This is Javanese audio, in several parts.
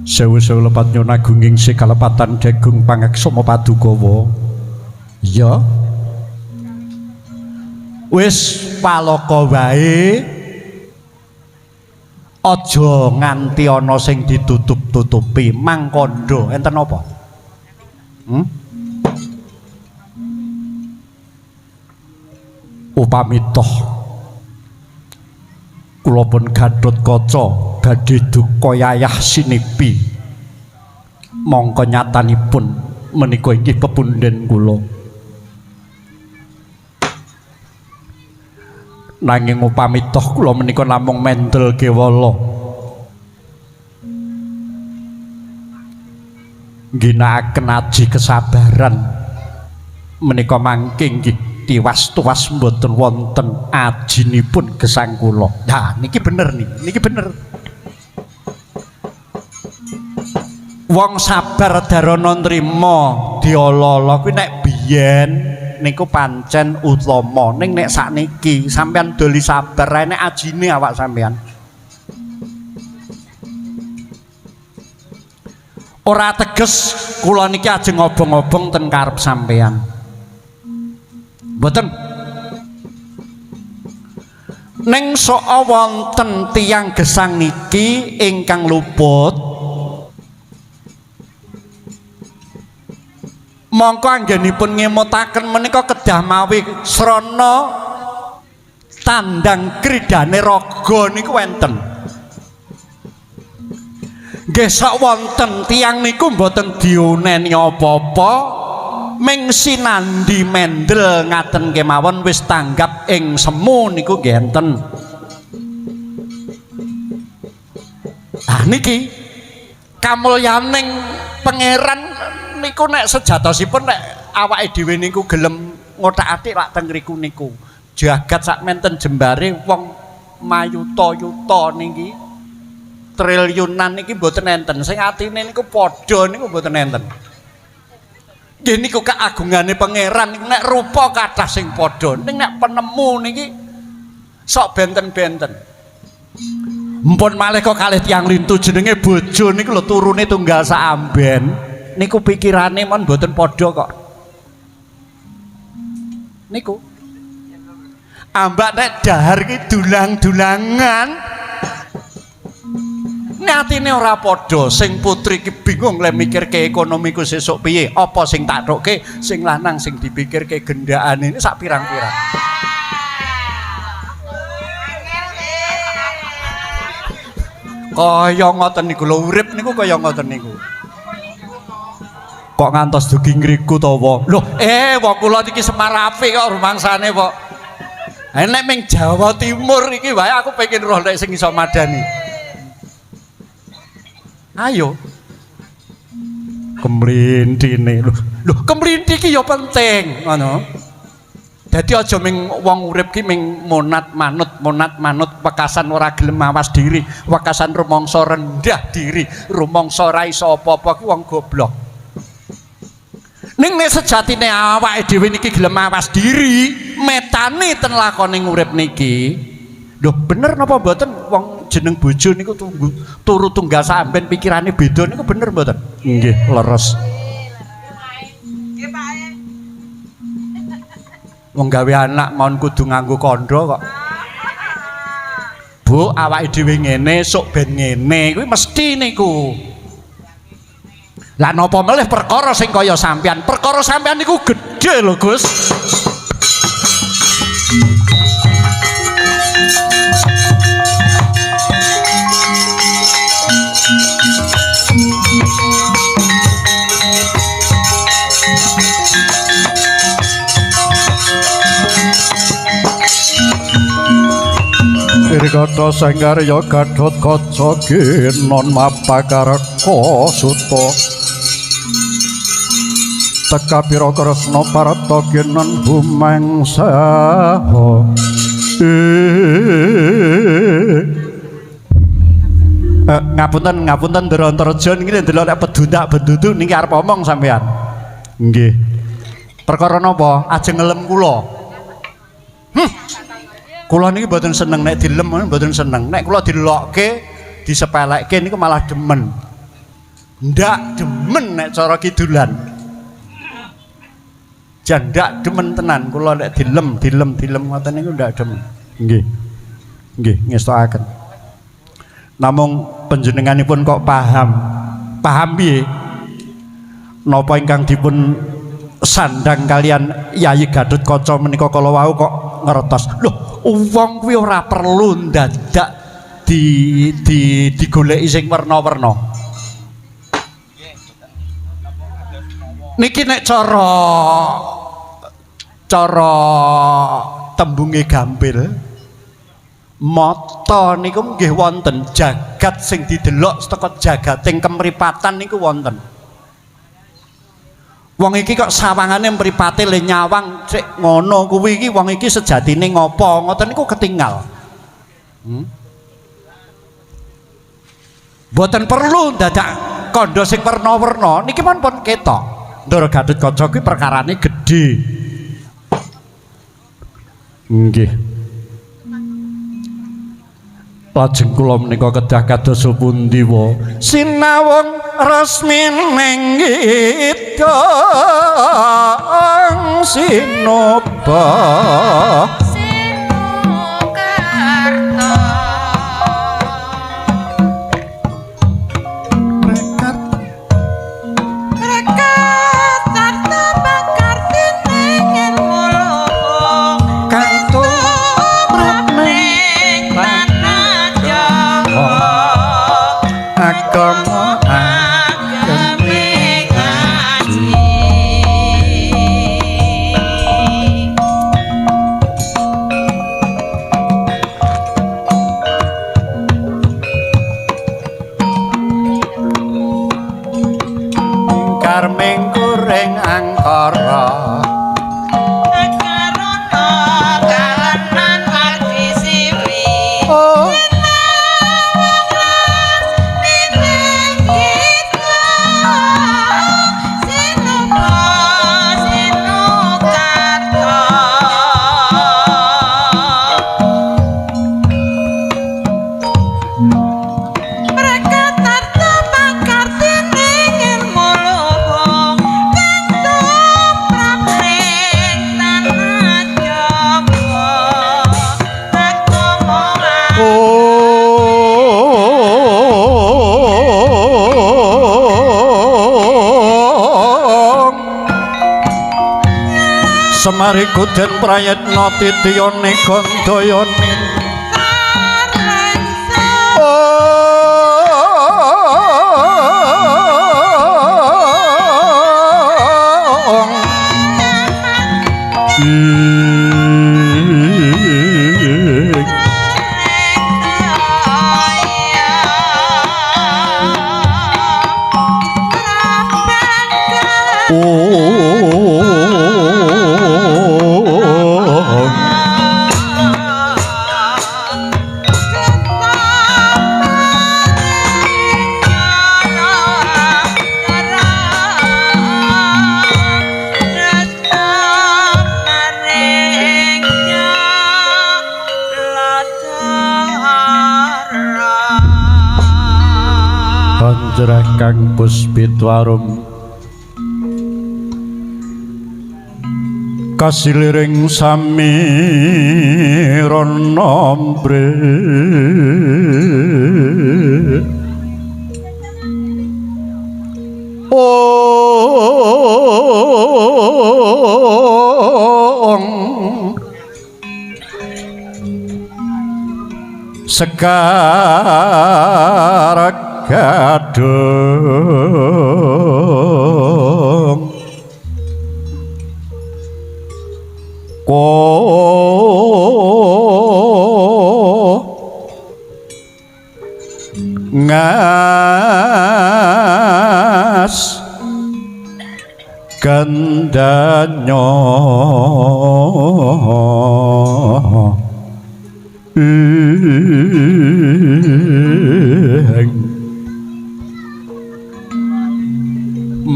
Sewu-sewu lepat nyuna gunging si kalepatan degung pangaksama padukawa. Ya. Wis paloka wae. Aja nganti ana sing ditutup-tutupi mangkandha enten apa? Upami toh kula pun Gatotkaca badhe duka yayah sinipi mongko nyatanipun menika inggih pepundhen kula nanging upami toh kula menika namung mendel kewala ngginakaken aji kesabaran menika mangke nggih tiwas-tuwas mboten wonten ajinipun gesang kula. Nah, niki bener niki bener. Wong sabar darana nrima diololo kuwi nek biyen niku pancen utama. Ning nek sakniki sampean doli sabar ae nek ajine awak sampean. Ora teges kula niki ajeng ngobong-obong ten karep sampean. Mboten. Ning soa wonten tiyang gesang niki ingkang luput. Mongko anggenipun ngemutaken menika kedah mawi srana tandang kridane raga niku wonten. Nggih sak wonten tiyang niku mboten dioneni apa-apa. Ming sinandi mendel ngaten kemawon wis tanggap ing semu niku nggih enten. Ah niki kamulyaning pangeran niku nek sejatosipun nek awake dhewe niku gelem ngothak-athik lak teng ngriku niku. Jagat sak menten jembare wong mayuta-yuta niki triliunan niki mboten enten. Sing atine niku padha niku mboten enten. Nggih niku keagungane pangeran nek rupa kathah sing padha ning nek penemu niki sok benten-benten. Mpun malih kok kalih tiyang lintu jenenge bojo niku lho turune tunggal saamben niku pikirane mon mboten padha kok. Niku ambak nek dahar iki dulang-dulangan atine ora padha sing putri ki bingung le mikirke ekonomiku sesuk piye apa sing tak thokke sing lanang sing dipikirke gendakane ini sak pirang-pirang kaya ngoten niku lho urip niku kaya ngoten niku kok ngantos dugi ngriku to wa lho wong kula iki Semarapi kok rumangsane kok nek ming Jawa Timur iki wae aku pengen roh nek sing iso madani. Ayo kemlintine lho kemlinti ki ya penting ngono. Dadi aja ming wong urip ki ming monat manut wekasan ora gelem mawas diri, wekasan rumangsa rendah diri, rumangsa ora iso apa-apa ki wong goblok. Ning nek sejatine awake dhewe niki gelem mawas diri, metane ten lakone urip niki. Lho bener napa mboten wong jeneng bojo niku turu tunggal sampean pikirane beda niku bener mboten? Nggih, leres. Nggih, Pak. Wong gawe anak mon kudu nganggo kandha kok. Bu, awake dhewe ngene, sok ben ngene kuwi mesti niku. Lah napa melih perkara sing kaya sampean? Perkara sampean niku gedhe lho, Gus. Irikata sanggarya Gatotkaca ginon mapakareka suta teka pira kresna parata ginon humangsaha ngapunten Ndrantarja niki ndelok nek pedundak bendudu niki arep omong sampean. Nggih. Perkara napa? Ajeng ngelem kula. Kula niki mboten seneng nek dilem mboten seneng. Nek kula dilokke, disepelekke niku malah demen. Ndak demen nek cara kidulan. Jan ndak demen tenan kula nek dilem ngoten niku ndak demen. Nggih. Nggih, ngestokaken. Namung panjenenganipun kok paham. Paham piye? Napa ingkang dipun sandang kalian Yayi Gatotkaca menika kala wau kok ngertos. Loh, wong kuwi ora perlu dadak digoleki sing werna-werna. Niki nek cara tembunge gampil mata niku nggih wonten jagat sing didelok saka jagating kemripatan niku wonten. Wong iki kok sawangane mripate le nyawang sik ngono kuwi iki wong iki sejatine ngopo ngoten niku ketinggal. Mboten perlu dadak kandha sing werna-werna niki pun ketok. Ndara Gatotkaca kuwi perkarane gedhe. Nggih. Lajeng kula menika kedah kados pundi wa sinawung resmining idang sinoba Semari kuden prayetna titiyane gandayane Panjerah kang puspitwarum kasiliring sami ronombre sekarak kadung ngas gandanyo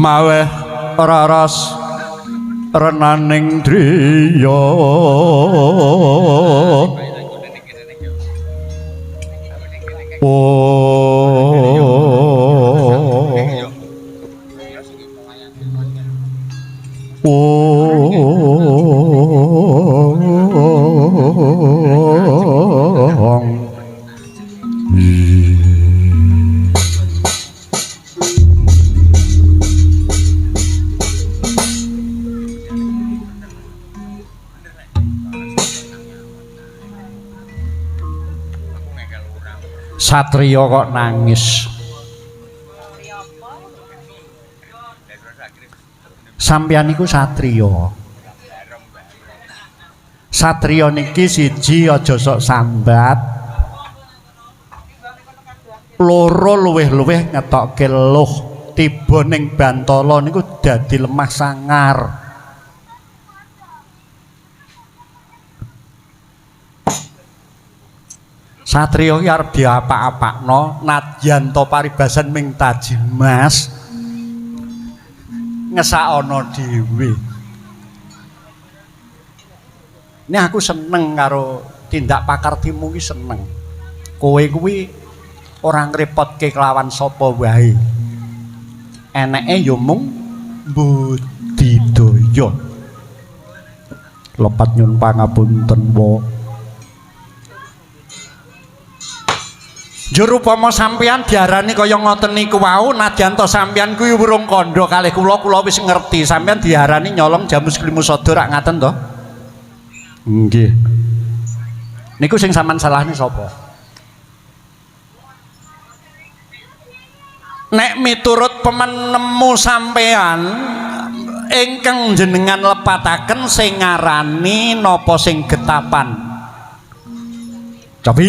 maweh raras renaning driya Satriya kok nangis. Sampeyan niku satriya. Satriya niki siji aja sok sambat. Loro luweh-luweh ngetokke luh. Tiba ning Bantala niku dadi lemah sangar. Satriya ki arep diapak-apakno nadyan to paribasan ming tajimas ngesakana dhewe. Ini aku seneng karo tindak pakartimu ki seneng. Kowe kuwi ora ngrepotke kelawan sapa wae. Eneke ya mung budidaya. Lepat nyun pangapunten wa. Jur upama sampeyan diarani kaya ngoten niku wau nadyan to sampeyan kuwi urung kandha kalih kula wis ngerti sampeyan diarani nyolong jamus klimusada rak ngaten to? Nggih. Niku sing sampean salahne sapa? Nek miturut pemenemu sampeyan ingkang jenengan lepataken sing ngarani napa sing getapan? Cobi